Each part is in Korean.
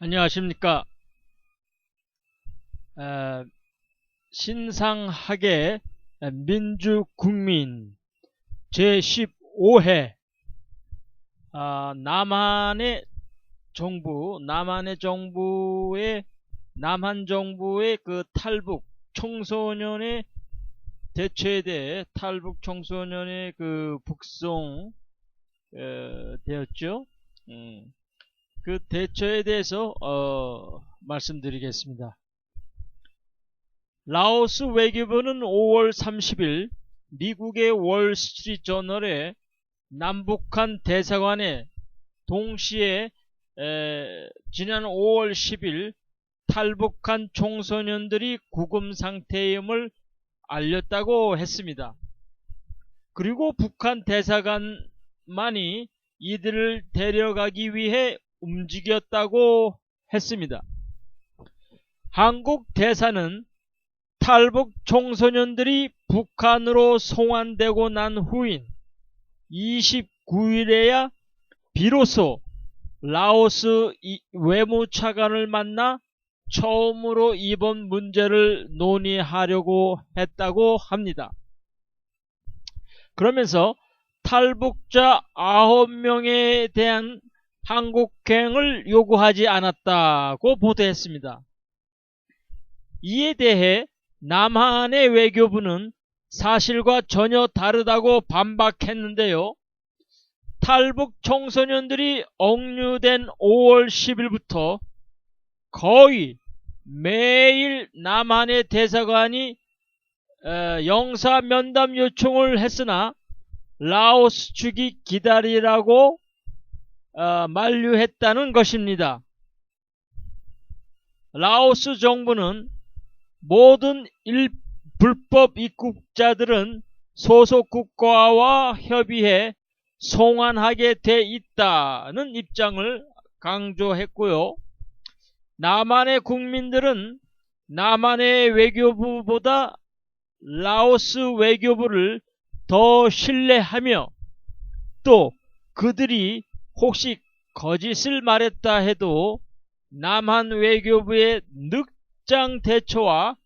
안녕하십니까. 신상학의 민주국민 제15회 남한의 정부의 남한 정부의 그 탈북 청소년의 대처에 대해 탈북 청소년의 그 북송 되었죠. 그 대처에 대해서 말씀드리겠습니다. 라오스 외교부는 5월 30일 미국의 월스트리트저널에 남북한 대사관에 동시에 지난 5월 10일 탈북한 청소년들이 구금 상태임을 알렸다고 했습니다. 그리고 북한 대사관만이 이들을 데려가기 위해 움직였다고 했습니다. 한국 대사는 탈북 청소년들이 북한으로 송환되고 난 후인 29일에야 비로소 라오스 외무차관을 만나 처음으로 이번 문제를 논의하려고 했다고 합니다. 그러면서 탈북자 9명에 대한 한국행을 요구하지 않았다고 보도했습니다. 이에 대해 남한의 외교부는 사실과 전혀 다르다고 반박했는데요. 탈북 청소년들이 억류된 5월 10일부터 거의 매일 남한의 대사관이 영사 면담 요청을 했으나 라오스 측이 기다리라고 만류했다는 것입니다. 라오스 정부는 모든 불법 입국자들은 소속 국가와 협의해 송환하게 돼 있다는 입장을 강조했고요. 남한의 국민들은 남한의 외교부보다 라오스 외교부를 더 신뢰하며 또 그들이 혹시 거짓을 말했다 해도 남한 외교부의 늑장 대처와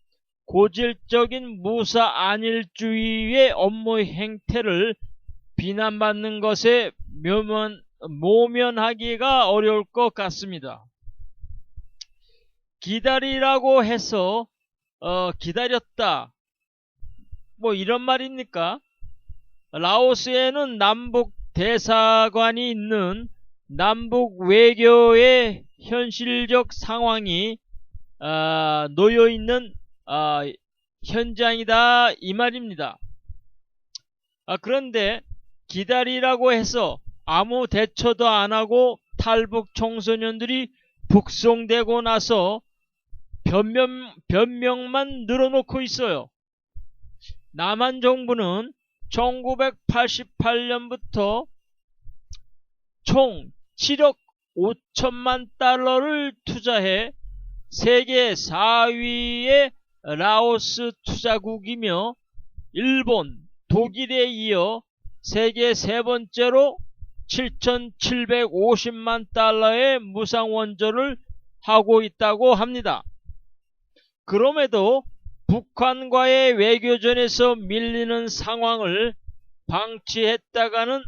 고질적인 무사 안일주의의 업무 행태를 비난받는 것에 모면하기가 어려울 것 같습니다. 기다리라고 해서 기다렸다 뭐 이런 말입니까? 라오스에는 남북 대사관이 있는 남북 외교의 현실적 상황이 놓여있는 현장이다 이 말입니다. 그런데 기다리라고 해서 아무 대처도 안하고 탈북 청소년들이 북송되고 나서 변명만 늘어놓고 있어요. 남한 정부는 1988년부터 총 7억 5천만 달러를 투자해 세계 4위의 라오스 투자국이며 일본, 독일에 이어 세계 세 번째로 7,750만 달러의 무상 원조를 하고 있다고 합니다. 그럼에도 북한과의 외교전에서 밀리는 상황을 방치했다가는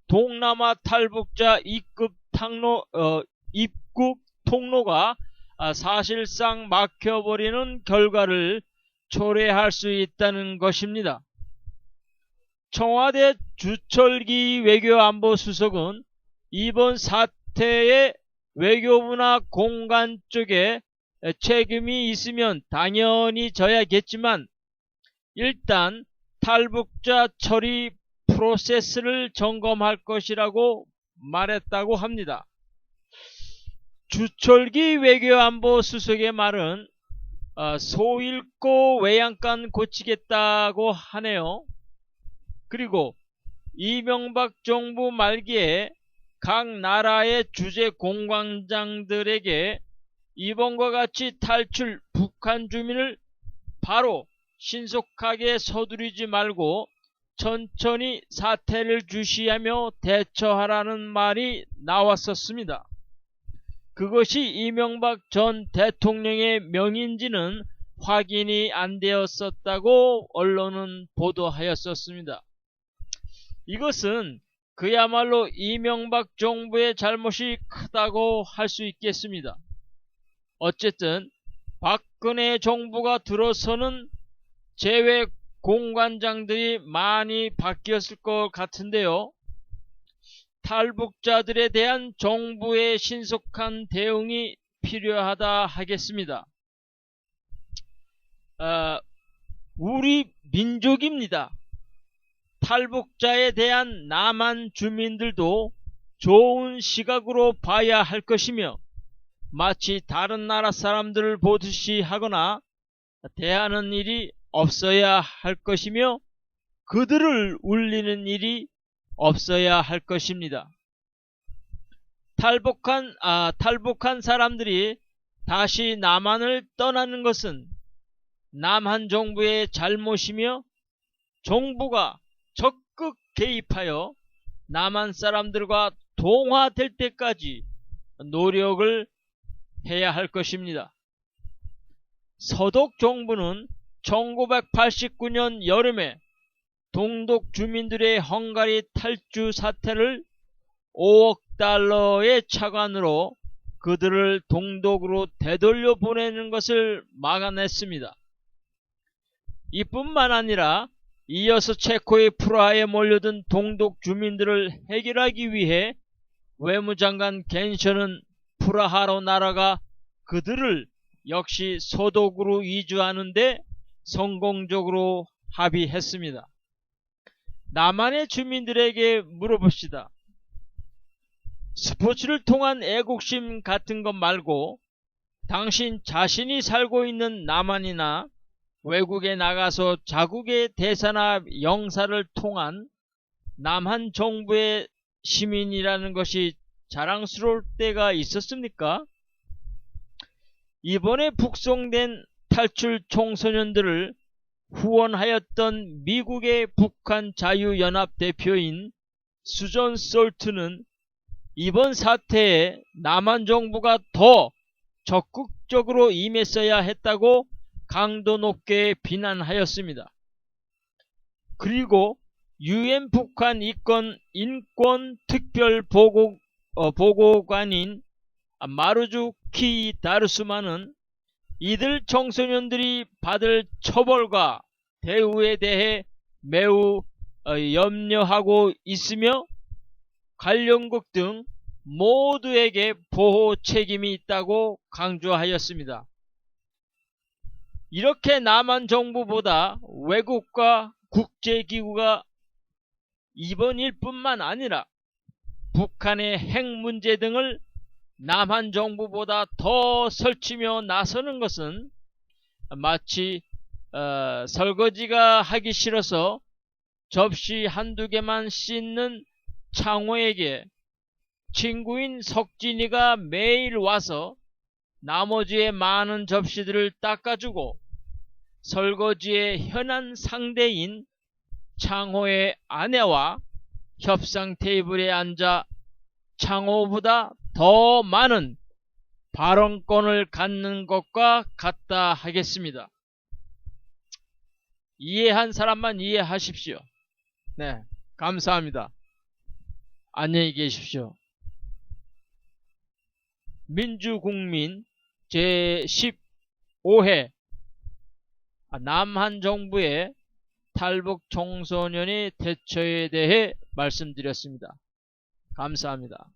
동남아 탈북자 입국 통로가 사실상 막혀버리는 결과를 초래할 수 있다는 것입니다. 청와대 주철기 외교안보수석은 이번 사태에 외교부나 공관 쪽에 책임이 있으면 당연히 져야겠지만 일단 탈북자 처리 프로세스를 점검할 것이라고 말했다고 합니다. 주철기 외교안보 수석의 말은 소 잃고 외양간 고치겠다고 하네요. 그리고 이명박 정부 말기에 각 나라의 주재 공관장들에게 이번과 같이 탈출 북한 주민을 바로 신속하게 서두르지 말고 천천히 사태를 주시하며 대처하라는 말이 나왔었습니다. 그것이 이명박 전 대통령의 명인지는 확인이 안 되었었다고 언론은 보도하였었습니다. 이것은 그야말로 이명박 정부의 잘못이 크다고 할 수 있겠습니다. 어쨌든 박근혜 정부가 들어서는 재외 공관장들이 많이 바뀌었을 것 같은데요. 탈북자들에 대한 정부의 신속한 대응이 필요하다 하겠습니다. 우리 민족입니다. 탈북자에 대한 남한 주민들도 좋은 시각으로 봐야 할 것이며, 마치 다른 나라 사람들을 보듯이 하거나 대하는 일이 없어야 할 것이며, 그들을 울리는 일이 없어야 할 것입니다. 탈북한 사람들이 다시 남한을 떠나는 것은 남한 정부의 잘못이며, 정부가 적극 개입하여 남한 사람들과 동화될 때까지 노력을 해야 할 것입니다. 서독 정부는 1989년 여름에 동독 주민들의 헝가리 탈주 사태를 5억 달러의 차관으로 그들을 동독으로 되돌려 보내는 것을 막아냈습니다. 이뿐만 아니라 이어서 체코의 프라하에 몰려든 동독 주민들을 해결하기 위해 외무장관 겐셔는 프라하로 날아가 그들을 역시 서독으로 이주하는데 성공적으로 합의했습니다. 남한의 주민들에게 물어봅시다. 스포츠를 통한 애국심 같은 것 말고 당신 자신이 살고 있는 남한이나 외국에 나가서 자국의 대사나 영사를 통한 남한 정부의 시민이라는 것이 자랑스러울 때가 있었습니까? 이번에 북송된 탈출 청소년들을 후원하였던 미국의 북한 자유연합 대표인 수전 솔트는 이번 사태에 남한 정부가 더 적극적으로 임했어야 했다고 강도 높게 비난하였습니다. 그리고 UN 북한 인권 특별 보고관인 마루주키 다르수마는 이들 청소년들이 받을 처벌과 대우에 대해 매우 염려하고 있으며 관련국 등 모두에게 보호 책임이 있다고 강조하였습니다. 이렇게 남한 정부보다 외국과 국제기구가 이번 일뿐만 아니라 북한의 핵 문제 등을 남한 정부보다 더 설치며 나서는 것은 마치 설거지가 하기 싫어서 접시 한두 개만 씻는 창호에게 친구인 석진이가 매일 와서 나머지의 많은 접시들을 닦아주고 설거지의 현안 상대인 창호의 아내와 협상 테이블에 앉아 창호보다 더 많은 발언권을 갖는 것과 같다 하겠습니다. 이해한 사람만 이해하십시오. 네, 감사합니다. 안녕히 계십시오. 민주국민 제15회 남한 정부의 탈북 청소년의 대처에 대해 말씀드렸습니다. 감사합니다.